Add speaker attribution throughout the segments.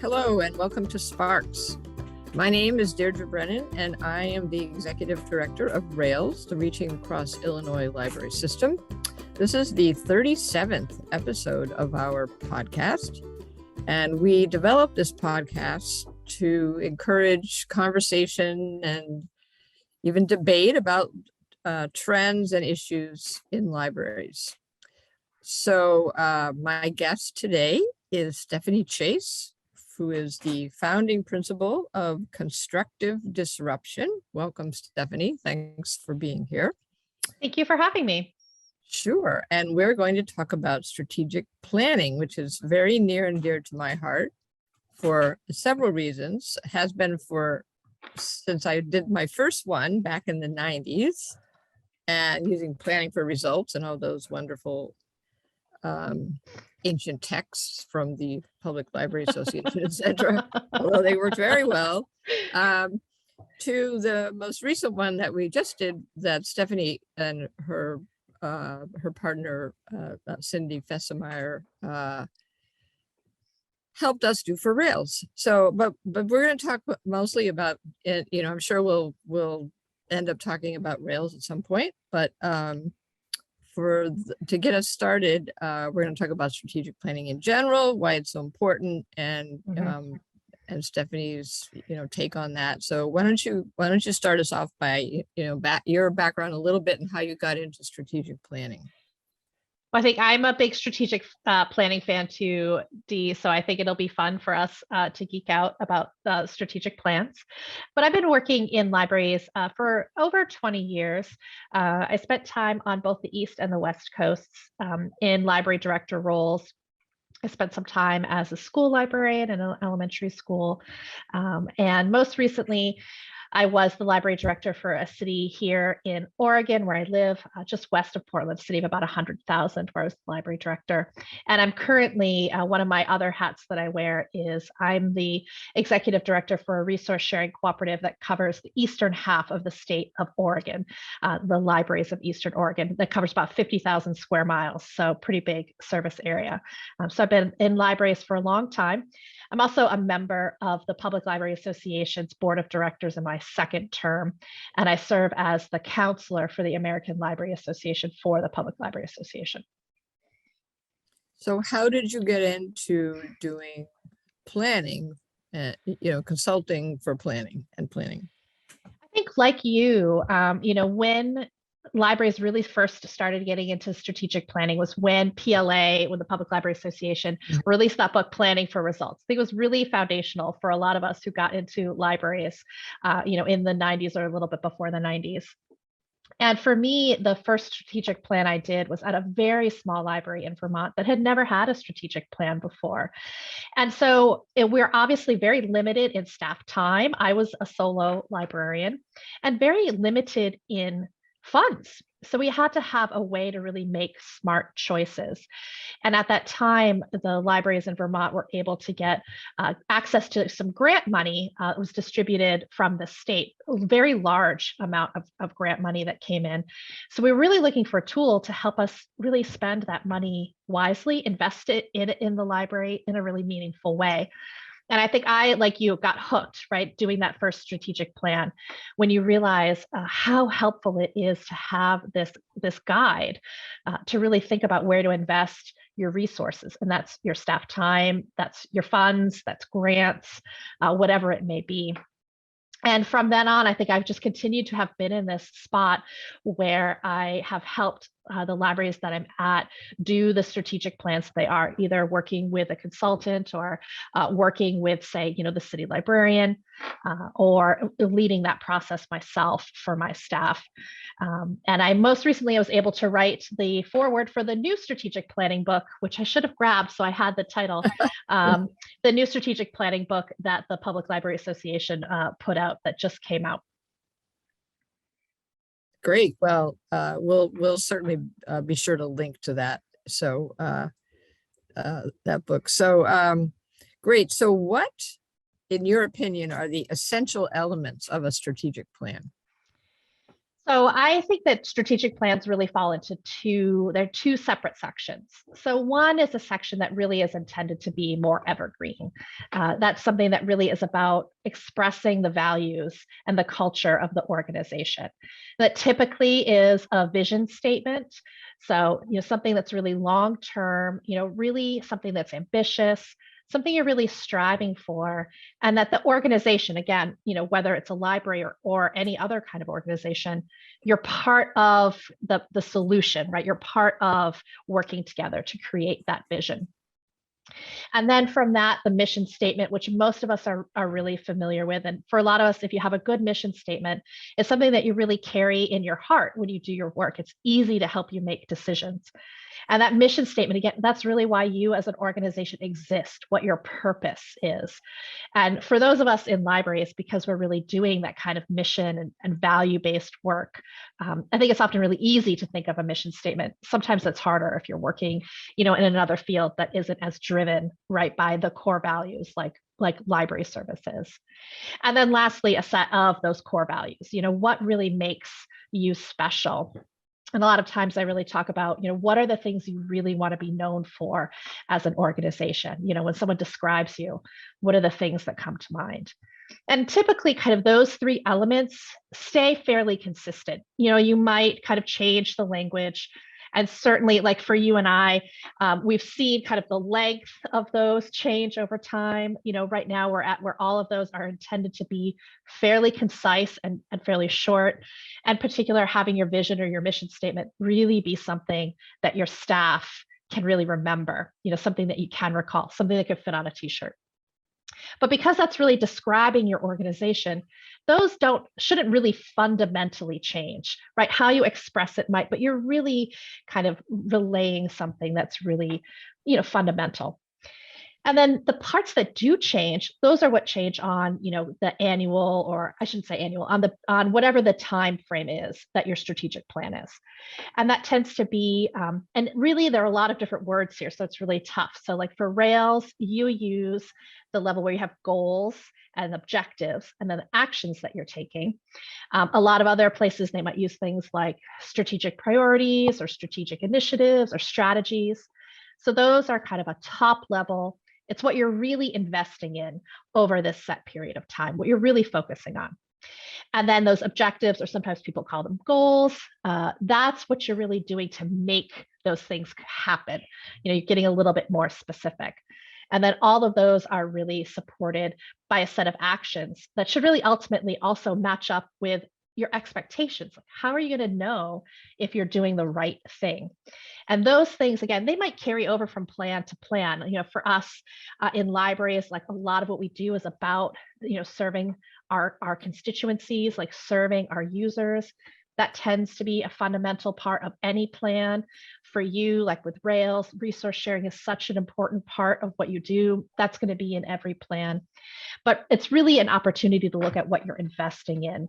Speaker 1: Hello and welcome to Sparks. My name is Deirdre Brennan and I am the Executive Director of RAILS, the Reaching Across Illinois Library System. This is the 37th episode of our podcast, and we developed this podcast to encourage conversation and even debate about trends and issues in libraries. So my guest today is Stephanie Chase, who is the founding principal of Constructive Disruption. Welcome, Stephanie. Thanks for being here.
Speaker 2: Thank you for having me.
Speaker 1: Sure. And we're going to talk about strategic planning, which is very near and dear to my heart for several reasons. It has been since I did my first one back in the 90s and using planning for results and all those wonderful ancient texts from the Public Library Association, etc., although they worked very well, to the most recent one that we just did that Stephanie and her partner, Cindy Fessemeyer, helped us do for Rails. So, but we're going to talk mostly about it. I'm sure we'll end up talking about Rails at some point, but to get us started, we're going to talk about strategic planning in general, why it's so important, and Stephanie's take on that. So why don't you start us off by your background a little bit and how you got into strategic planning.
Speaker 2: Well, I think I'm a big strategic planning fan too, Dee. So I think it'll be fun for us to geek out about strategic plans. But I've been working in libraries for over 20 years. I spent time on both the East and the West Coasts in library director roles. I spent some time as a school librarian in an elementary school. And most recently, I was the library director for a city here in Oregon, where I live, just west of Portland, a city of about 100,000, where I was the library director. And I'm currently, one of my other hats that I wear is I'm the executive director for a resource sharing cooperative that covers the eastern half of the state of Oregon, the libraries of Eastern Oregon, that covers about 50,000 square miles, so pretty big service area. So I've been in libraries for a long time. I'm also a member of the Public Library Association's Board of Directors in my second term, and I serve as the counselor for the American Library Association for the Public Library Association.
Speaker 1: So how did you get into doing planning, consulting for planning and planning?
Speaker 2: I think like you, when libraries really first started getting into strategic planning was when PLA, when the Public Library Association released that book, Planning for Results. I think it was really foundational for a lot of us who got into libraries, in the 90s or a little bit before the 90s. And for me, the first strategic plan I did was at a very small library in Vermont that had never had a strategic plan before. And so we're obviously very limited in staff time. I was a solo librarian and very limited in funds. So we had to have a way to really make smart choices. And at that time, the libraries in Vermont were able to get access to some grant money. It was distributed from the state, a very large amount of grant money that came in. So we were really looking for a tool to help us really spend that money wisely, invest it in the library in a really meaningful way. And I think I, like you, got hooked, right, doing that first strategic plan when you realize how helpful it is to have this guide to really think about where to invest your resources. And that's your staff time, that's your funds, that's grants, whatever it may be. And from then on, I think I've just continued to have been in this spot where I have helped the libraries that I'm at do the strategic plans. They are either working with a consultant or working with, say, the city librarian, or leading that process myself for my staff. And I was able to write the foreword for the new strategic planning book, which I should have grabbed, so I had the title, the new strategic planning book that the Public Library Association put out that just came out.
Speaker 1: Great. Well, we'll certainly be sure to link to that. So that book. So great. So what, in your opinion, are the essential elements of a strategic plan?
Speaker 2: So I think that strategic plans really fall into they're two separate sections. So one is a section that really is intended to be more evergreen. That's something that really is about expressing the values and the culture of the organization. That typically is a vision statement. So, something that's really long term, really something that's ambitious, something you're really striving for, and that the organization, again, whether it's a library or any other kind of organization, you're part of the solution, right? You're part of working together to create that vision. And then from that, the mission statement, which most of us are really familiar with. And for a lot of us, if you have a good mission statement, it's something that you really carry in your heart when you do your work. It's easy to help you make decisions. And that mission statement, again, that's really why you as an organization exist, what your purpose is. And for those of us in libraries, because we're really doing that kind of mission and value-based work, I think it's often really easy to think of a mission statement. Sometimes it's harder if you're working, in another field that isn't as driven, right, by the core values like library services. And then lastly, a set of those core values, what really makes you special. And a lot of times I really talk about, what are the things you really want to be known for as an organization? When someone describes you, what are the things that come to mind? And typically kind of those three elements stay fairly consistent. You might kind of change the language. And certainly like for you and I, we've seen kind of the length of those change over time. Right now we're at where all of those are intended to be fairly concise and fairly short. And particular, having your vision or your mission statement really be something that your staff can really remember, something that you can recall, something that could fit on a t-shirt. But because that's really describing your organization, those shouldn't really fundamentally change, right? How you express it might, but you're really kind of relaying something that's really, fundamental. And then the parts that do change, those are what change on, the annual, or I shouldn't say annual, on whatever the time frame is that your strategic plan is. And that tends to be, and really there are a lot of different words here, so it's really tough. So like for Rails, you use the level where you have goals and objectives, and then the actions that you're taking. A lot of other places, they might use things like strategic priorities or strategic initiatives or strategies. So those are kind of a top level. It's what you're really investing in over this set period of time, what you're really focusing on. And then those objectives, or sometimes people call them goals, that's what you're really doing to make those things happen. You're getting a little bit more specific. And then all of those are really supported by a set of actions that should really ultimately also match up with your expectations. Like, how are you going to know if you're doing the right thing? And those things, again, they might carry over from plan to plan. For us in libraries, like a lot of what we do is about, serving our constituencies, like serving our users. That tends to be a fundamental part of any plan. For you, like with Rails, resource sharing is such an important part of what you do. That's going to be in every plan. But it's really an opportunity to look at what you're investing in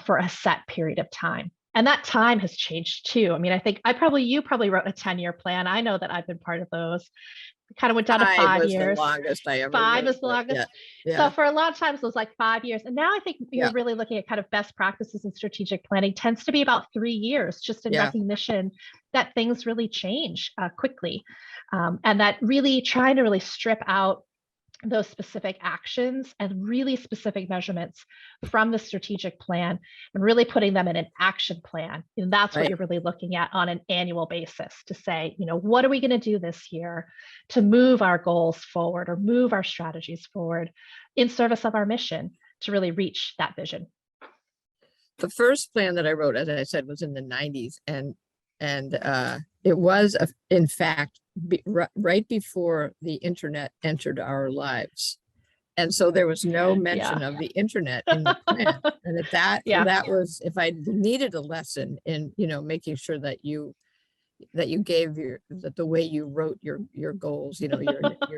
Speaker 2: for a set period of time. And that time has changed too. I mean, I think you probably wrote a 10-year plan. I know that I've been part of those. Kind of went down to 5 years.
Speaker 1: The longest I ever
Speaker 2: 5
Speaker 1: wrote,
Speaker 2: is the longest.
Speaker 1: Yeah.
Speaker 2: So for a lot of times it was like 5 years. And now I think you're really looking at kind of best practices in strategic planning tends to be about 3 years, just in recognition that things really change quickly. And that really trying to really strip out those specific actions and really specific measurements from the strategic plan and really putting them in an action plan. And that's what you're really looking at on an annual basis to say, what are we going to do this year to move our goals forward or move our strategies forward in service of our mission to really reach that vision.
Speaker 1: The first plan that I wrote, as I said, was in the 90s, and it was, in fact, right before the internet entered our lives. And so there was no mention of the internet in the plan. And that was, if I needed a lesson in, making sure that you gave the way you wrote your goals, your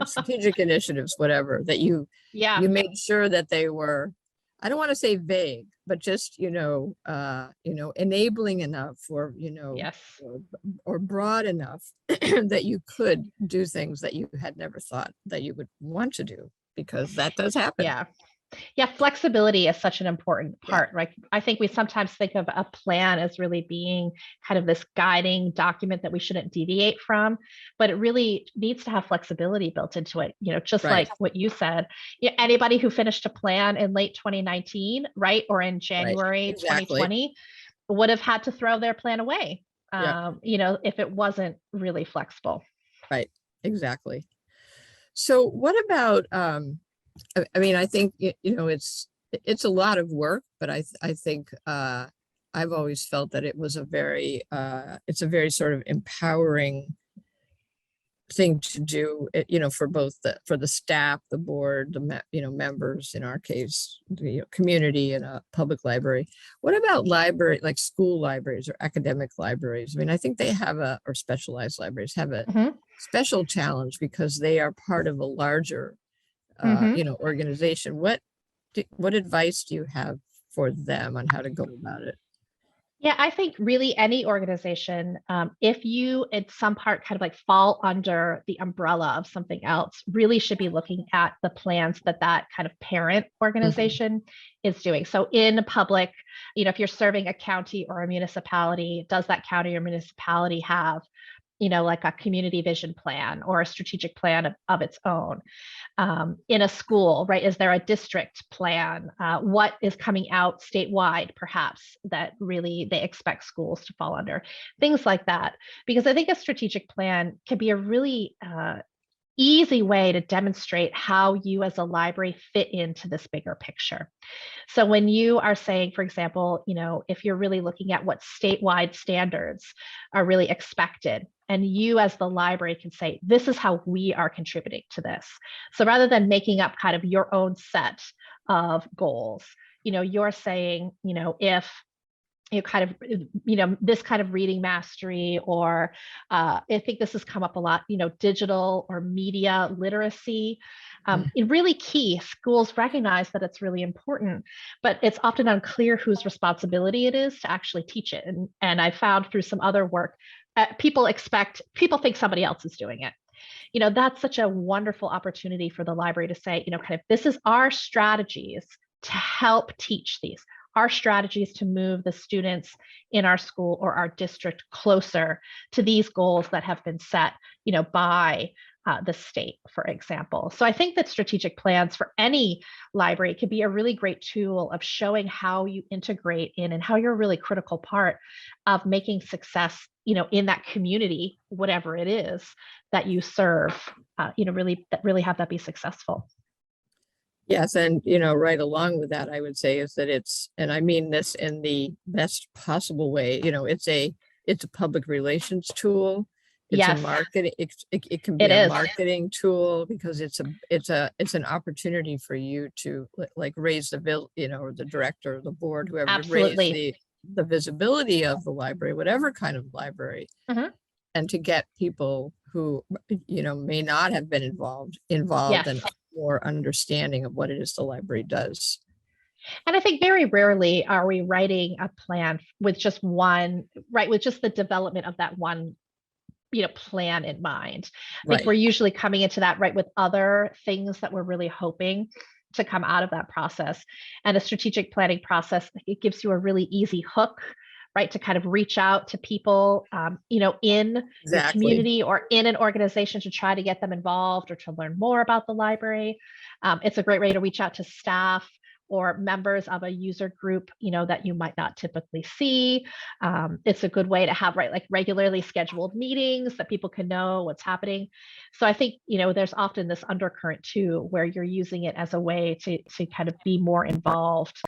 Speaker 1: strategic initiatives, whatever, that you made sure that they were, I don't want to say vague, but just, enabling enough or, or broad enough that you could do things that you had never thought that you would want to do, because that does happen.
Speaker 2: Yeah. Yeah, flexibility is such an important part, right? I think we sometimes think of a plan as really being kind of this guiding document that we shouldn't deviate from, but it really needs to have flexibility built into it. Just
Speaker 1: Right.
Speaker 2: like what you said, anybody who finished a plan in late 2019, right, or in
Speaker 1: Right.
Speaker 2: January
Speaker 1: Exactly.
Speaker 2: 2020 would have had to throw their plan away,
Speaker 1: Yeah.
Speaker 2: if it wasn't really flexible.
Speaker 1: Right. Exactly. So what about I mean, I think it's a lot of work, but I think I've always felt that it was a very it's a very sort of empowering thing to do, for both for the staff, the board, members, in our case, the community in a public library. What about library, like school libraries or academic libraries? I mean, I think they have or specialized libraries have a
Speaker 2: Mhm.
Speaker 1: special challenge because they are part of a larger
Speaker 2: Mhm.
Speaker 1: organization. What advice do you have for them on how to go about it?
Speaker 2: Yeah, I think really any organization, if you at some part kind of like fall under the umbrella of something else, really should be looking at the plans that that kind of parent
Speaker 1: Mhm.
Speaker 2: organization is doing. So in public, if you're serving a county or a municipality, does that county or municipality have, like a community vision plan or a strategic plan of its own? In a school, right? Is there a district plan? What is coming out statewide, perhaps, that really they expect schools to fall under? Things like that. Because I think a strategic plan can be a really easy way to demonstrate how you as a library fit into this bigger picture. So when you are saying, for example, if you're really looking at what statewide standards are really expected, and you as the library can say, this is how we are contributing to this. So rather than making up kind of your own set of goals, you're saying, if you kind of, this kind of reading mastery, or I think this has come up a lot, digital or media literacy. It really key. Schools recognize that it's really important, but it's often unclear whose responsibility it is to actually teach it. And I found through some other work, people think somebody else is doing it. That's such a wonderful opportunity for the library to say, kind of, this is our strategies to help teach these, our strategies to move the students in our school or our district closer to these goals that have been set, by the state, for example. So I think that strategic plans for any library could be a really great tool of showing how you integrate in and how you're a really critical part of making success, in that community, whatever it is that you serve, really have that be successful.
Speaker 1: Yes, and right along with that, I would say is that and I mean this in the best possible way, it's a public relations tool. It's a
Speaker 2: Yes,
Speaker 1: marketing, it can be
Speaker 2: it
Speaker 1: a
Speaker 2: is.
Speaker 1: marketing tool because it's an opportunity for you to like raise or the director or the board, whoever, to raise
Speaker 2: Absolutely.
Speaker 1: the visibility of the library, whatever kind of library,
Speaker 2: Mhm.
Speaker 1: and to get people who may not have been involved
Speaker 2: Yes.
Speaker 1: and more understanding of what it is the library does.
Speaker 2: And I think very rarely are we writing a plan with just one, right, with just the development of that one, plan in mind. I think
Speaker 1: Right.
Speaker 2: we're usually coming into that, right, with other things that we're really hoping to come out of that process. And a strategic planning process, it gives you a really easy hook, right, to kind of reach out to people, in your
Speaker 1: Exactly.
Speaker 2: community or in an organization to try to get them involved or to learn more about the library. It's a great way to reach out to staff or members of a user group, that you might not typically see. It's a good way to have, right, like regularly scheduled meetings that people can know what's happening. So I think, there's often this undercurrent too, where you're using it as a way to kind of be more involved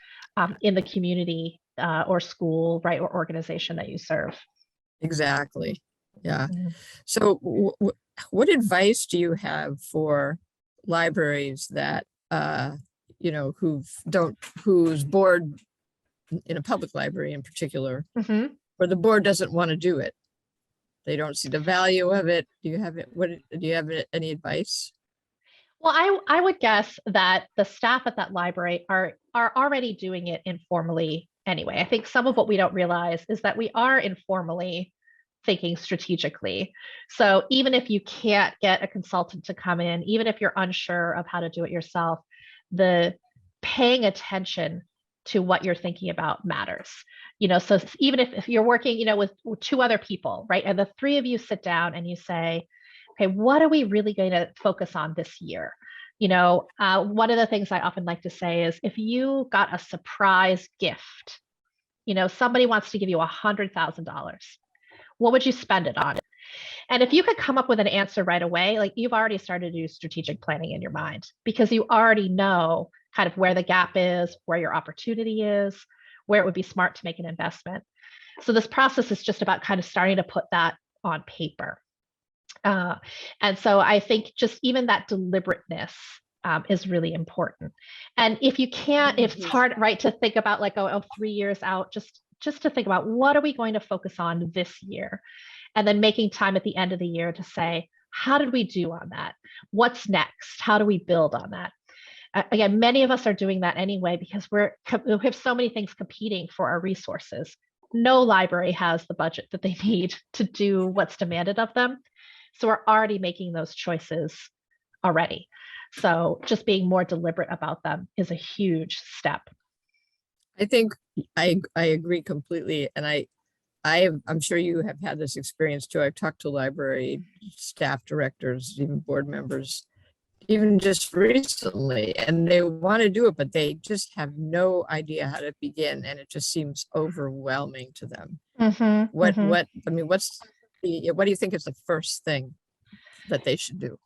Speaker 2: in the community or school, right, or organization that you serve.
Speaker 1: Exactly. Yeah.
Speaker 2: Mhm.
Speaker 1: So what advice do you have for libraries that whose board, in a public library in particular,
Speaker 2: Mhm.
Speaker 1: where the board doesn't want to do it? They don't see the value of it. Do you have any advice?
Speaker 2: Well, I would guess that the staff at that library are already doing it informally anyway. I think some of what we don't realize is that we are informally thinking strategically. So even if you can't get a consultant to come in, even if you're unsure of how to do it yourself, the paying attention to what you're thinking about matters. So even if you're working, with two other people, right? And the three of you sit down and you say, okay, what are we really going to focus on this year? One of the things I often like to say is if you got a surprise gift, somebody wants to give you $100,000, what would you spend it on? And if you could come up with an answer right away, like you've already started to do strategic planning in your mind because you already know kind of where the gap is, where your opportunity is, where it would be smart to make an investment. So this process is just about kind of starting to put that on paper. And so I think just even that deliberateness is really important. And if you can't, if it's hard, right, to think about like, 3 years out, just to think about what are we going to focus on this year? And then making time at the end of the year to say, how did we do on that? What's next? How do we build on that? Again, many of us are doing that anyway because we have so many things competing for our resources. No library has the budget that they need to do what's demanded of them. So we're already making those choices already. So just being more deliberate about them is a huge step.
Speaker 1: I think I agree completely. And I'm sure you have had this experience too. I've talked to library staff directors, even board members, even just recently, and they want to do it, but they just have no idea how to begin. And it just seems overwhelming to them. What do you think is the first thing that they should do?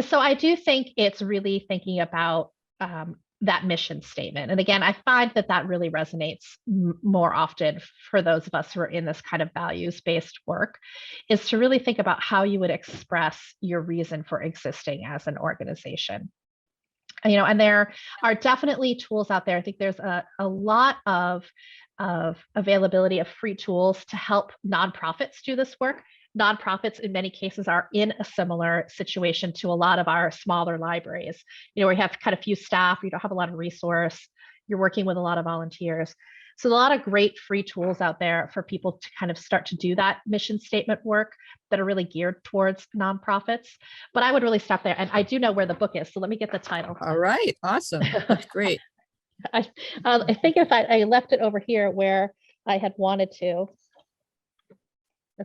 Speaker 2: So I do think it's really thinking about that mission statement. And again, I find that really resonates more often for those of us who are in this kind of values-based work, is to really think about how you would express your reason for existing as an organization. And there are definitely tools out there. I think there's a lot of availability of free tools to help nonprofits do this work. Nonprofits in many cases are in a similar situation to a lot of our smaller libraries, where you have kind of few staff, you don't have a lot of resource, you're working with a lot of volunteers. So a lot of great free tools out there for people to kind of start to do that mission statement work that are really geared towards nonprofits. But I would really stop there. And I do know where the book is, so let me get the title.
Speaker 1: All right, awesome, that's great.
Speaker 2: I think if I left it over here where I had wanted to.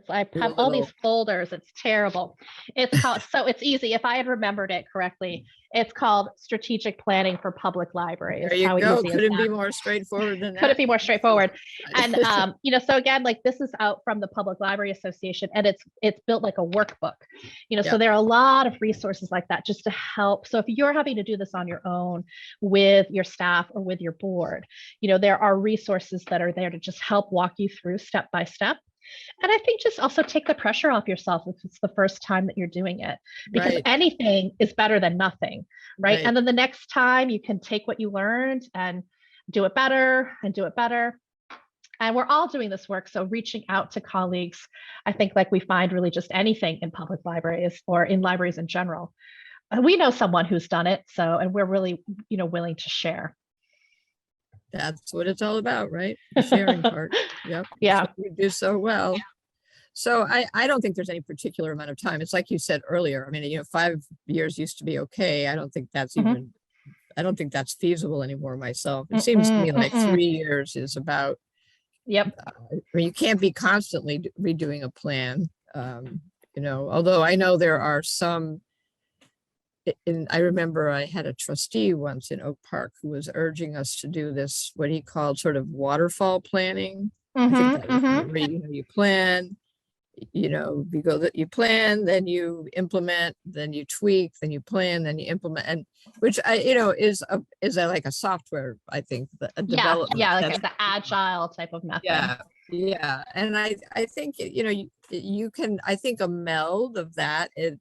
Speaker 2: I have all these folders. It's terrible. It's called, so it's easy. If I had remembered it correctly, it's called Strategic Planning for Public Libraries.
Speaker 1: There you go. Could it be more straightforward than that?
Speaker 2: Could it be more straightforward? And so again, like this is out from the Public Library Association, and it's built like a workbook. So there are a lot of resources like that just to help. So if you're having to do this on your own with your staff or with your board, there are resources that are there to just help walk you through step by step. And I think just also take the pressure off yourself if it's the first time that you're doing it, because anything is better than nothing, right? And then the next time you can take what you learned and do it better and do it better. And we're all doing this work. So reaching out to colleagues, I think like we find really just anything in public libraries or in libraries in general. We know someone who's done it. So, and we're really, willing to share.
Speaker 1: That's what it's all about, right? The sharing part. Yep.
Speaker 2: Yeah.
Speaker 1: You do so well. So I don't think there's any particular amount of time. It's like you said earlier. I mean, 5 years used to be okay. I don't think that's I don't think that's feasible anymore myself. It seems to me like 3 years is about.
Speaker 2: Yep.
Speaker 1: I mean, you can't be constantly redoing a plan. Although I know there are some. I remember I had a trustee once in Oak Park who was urging us to do this, what he called sort of waterfall planning. I think that was where you plan, you plan, then you implement, then you tweak, then you plan, then you implement, and which is like a software, I think, a development.
Speaker 2: Yeah, like the agile type of method.
Speaker 1: Yeah, and I think you can. I think a meld of that is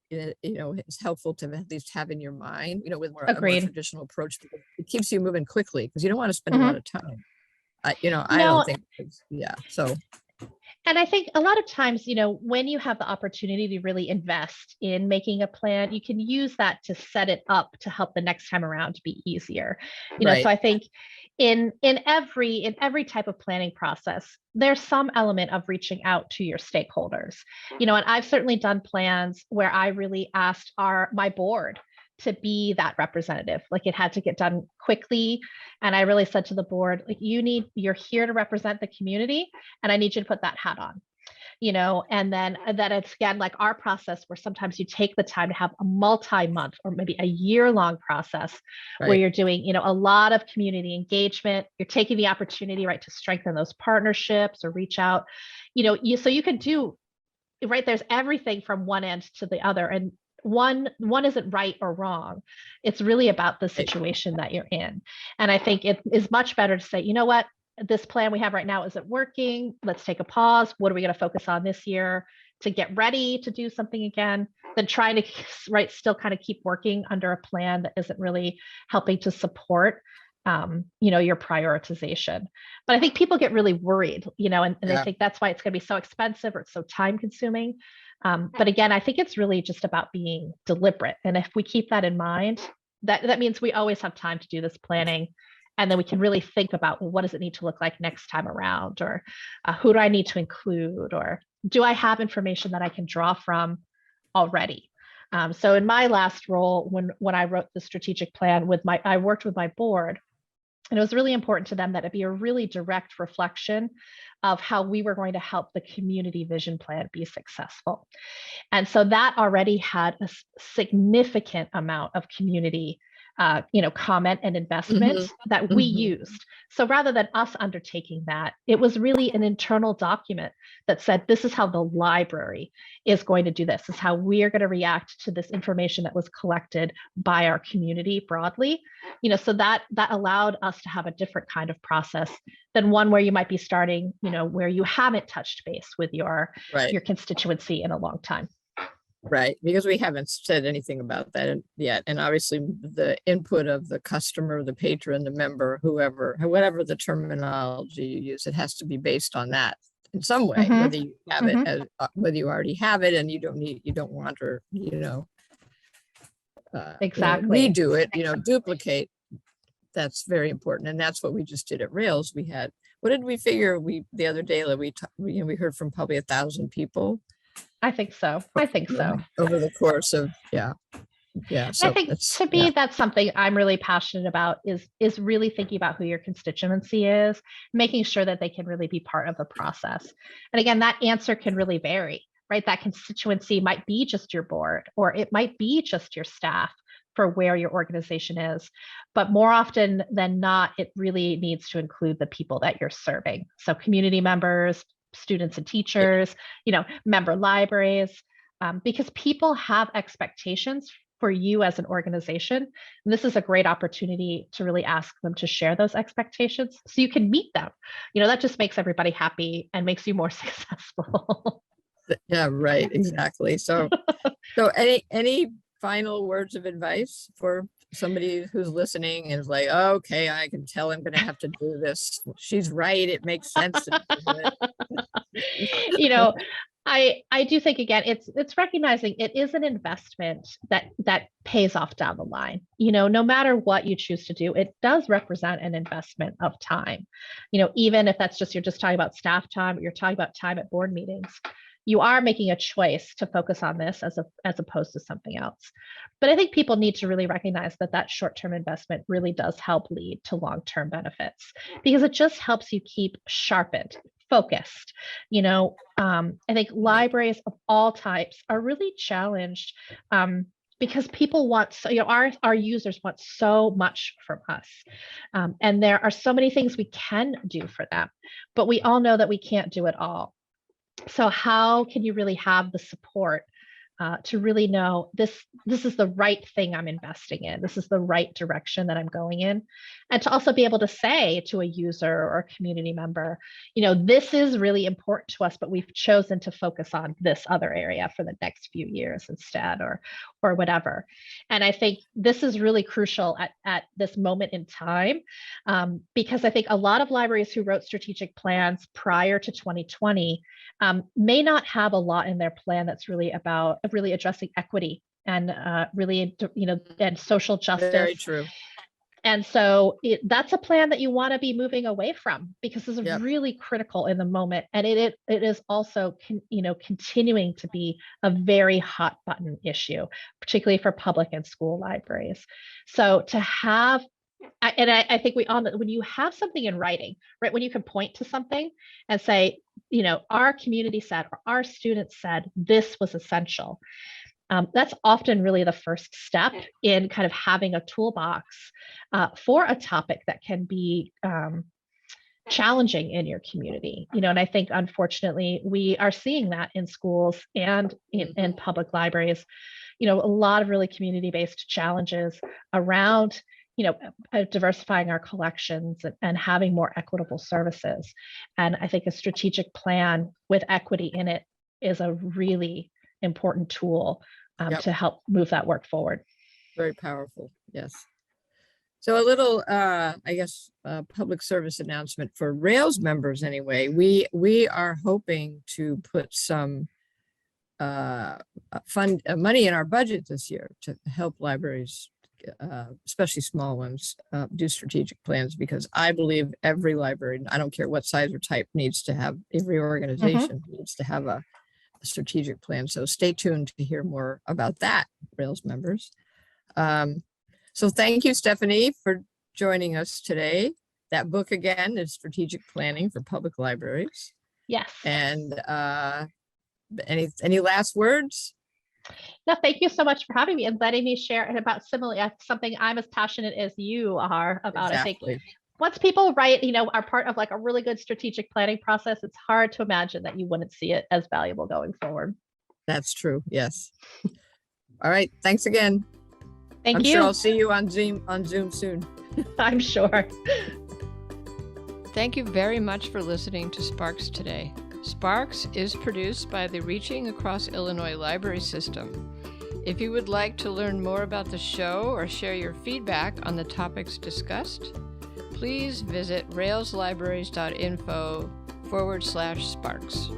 Speaker 1: helpful to at least have in your mind. With a more traditional approach, because it keeps you moving quickly because you don't want to spend a lot of time. I don't think. So.
Speaker 2: And I think a lot of times, when you have the opportunity to really invest in making a plan, you can use that to set it up to help the next time around to be easier. So I think in every type of planning process, there's some element of reaching out to your stakeholders. And I've certainly done plans where I really asked my board to be that representative. Like it had to get done quickly. And I really said to the board, like, you're here to represent the community, and I need you to put that hat on. And then that it's again like our process where sometimes you take the time to have a multi-month or maybe a year-long process where you're doing, a lot of community engagement. You're taking the opportunity, right, to strengthen those partnerships or reach out, so you can do, right, there's everything from one end to the other. And one isn't right or wrong. It's really about the situation that you're in. And I think it is much better to say, you know what, this plan we have right now isn't working. Let's take a pause. What are we going to focus on this year to get ready to do something again? Than trying to, right, still kind of keep working under a plan that isn't really helping to support, your prioritization. But I think people get really worried, and they think that's why it's going to be so expensive or it's so time consuming. But again, I think it's really just about being deliberate. And if we keep that in mind, that means we always have time to do this planning. And then we can really think about, well, what does it need to look like next time around? Or who do I need to include? Or do I have information that I can draw from already? So in my last role, when I wrote the strategic plan I worked with my board, and it was really important to them that it be a really direct reflection of how we were going to help the community vision plan be successful. And so that already had a significant amount of community comment and investment that we used. So rather than us undertaking that, it was really an internal document that said, this is how the library is going to do this. This is how we are going to react to this information that was collected by our community broadly. So that allowed us to have a different kind of process than one where you might be starting, where you haven't touched base with your constituency in a long time.
Speaker 1: Right, because we haven't said anything about that yet. And obviously the input of the customer, the patron, the member, whatever the terminology you use, it has to be based on that in some way, whether you have it, whether you already have it and you don't want, or,
Speaker 2: exactly,
Speaker 1: redo it, duplicate. That's very important. And that's what we just did at Rails. We had, what did we figure the other day that we heard from probably 1,000 people.
Speaker 2: I think so.
Speaker 1: Over the course of, So
Speaker 2: I think to me, that's something I'm really passionate about is really thinking about who your constituency is, making sure that they can really be part of the process. And again, that answer can really vary, right? That constituency might be just your board, or it might be just your staff for where your organization is. But more often than not, it really needs to include the people that you're serving. So community members, students and teachers, member libraries, because people have expectations for you as an organization. And this is a great opportunity to really ask them to share those expectations so you can meet them. That just makes everybody happy and makes you more successful.
Speaker 1: Yeah, right. Exactly. So any final words of advice for somebody who's listening and is like, oh, okay, I can tell I'm going to have to do this. She's right. It makes sense.
Speaker 2: I do think, again, it's recognizing it is an investment that pays off down the line. No matter what you choose to do, it does represent an investment of time. Even if that's you're just talking about staff time, you're talking about time at board meetings. You are making a choice to focus on this as opposed to something else. But I think people need to really recognize that short-term investment really does help lead to long-term benefits, because it just helps you keep sharpened, focused. I think libraries of all types are really challenged because people want, our users want so much from us. And there are so many things we can do for them, but we all know that we can't do it all. So how can you really have the support to really know this is the right thing I'm investing in. This is the right direction that I'm going in. And to also be able to say to a user or a community member, this is really important to us, but we've chosen to focus on this other area for the next few years instead, or whatever. And I think this is really crucial at this moment in time, because I think a lot of libraries who wrote strategic plans prior to 2020 may not have a lot in their plan that's really about really addressing equity and really, and social justice.
Speaker 1: Very true.
Speaker 2: And so that's a plan that you want to be moving away from, because it's
Speaker 1: Yep.
Speaker 2: really critical in the moment. And it is also, continuing to be a very hot button issue, particularly for public and school libraries. So to have, I think we all know, when you have something in writing, right, when you can point to something and say, our community said, or our students said, this was essential. That's often really the first step in kind of having a toolbox for a topic that can be challenging in your community. And I think, unfortunately, we are seeing that in schools and in public libraries. A lot of really community-based challenges around, diversifying our collections and having more equitable services. And I think a strategic plan with equity in it is a really important tool to help move that work forward.
Speaker 1: Very powerful. Yes. So a little, public service announcement for Rails members anyway. We are hoping to put some money in our budget this year to help libraries, especially small ones, do strategic plans, because I believe every library, I don't care what size or type, every organization needs to have a strategic plan. So stay tuned to hear more about that, Rails members. So thank you, Stephanie, for joining us today. That book again is Strategic Planning for Public Libraries.
Speaker 2: Yes.
Speaker 1: And any last words?
Speaker 2: No, thank you so much for having me and letting me share about something I'm as passionate as you are about.
Speaker 1: Exactly.
Speaker 2: I think once people write, are part of like a really good strategic planning process, it's hard to imagine that you wouldn't see it as valuable going forward.
Speaker 1: That's true. Yes. All right. Thanks again.
Speaker 2: Thank
Speaker 1: I'm
Speaker 2: you.
Speaker 1: sure I'll see you on Zoom soon.
Speaker 2: I'm sure.
Speaker 1: Thank you very much for listening to Sparks today. Sparks is produced by the Reaching Across Illinois Library System. If you would like to learn more about the show or share your feedback on the topics discussed, please visit railslibraries.info/Sparks.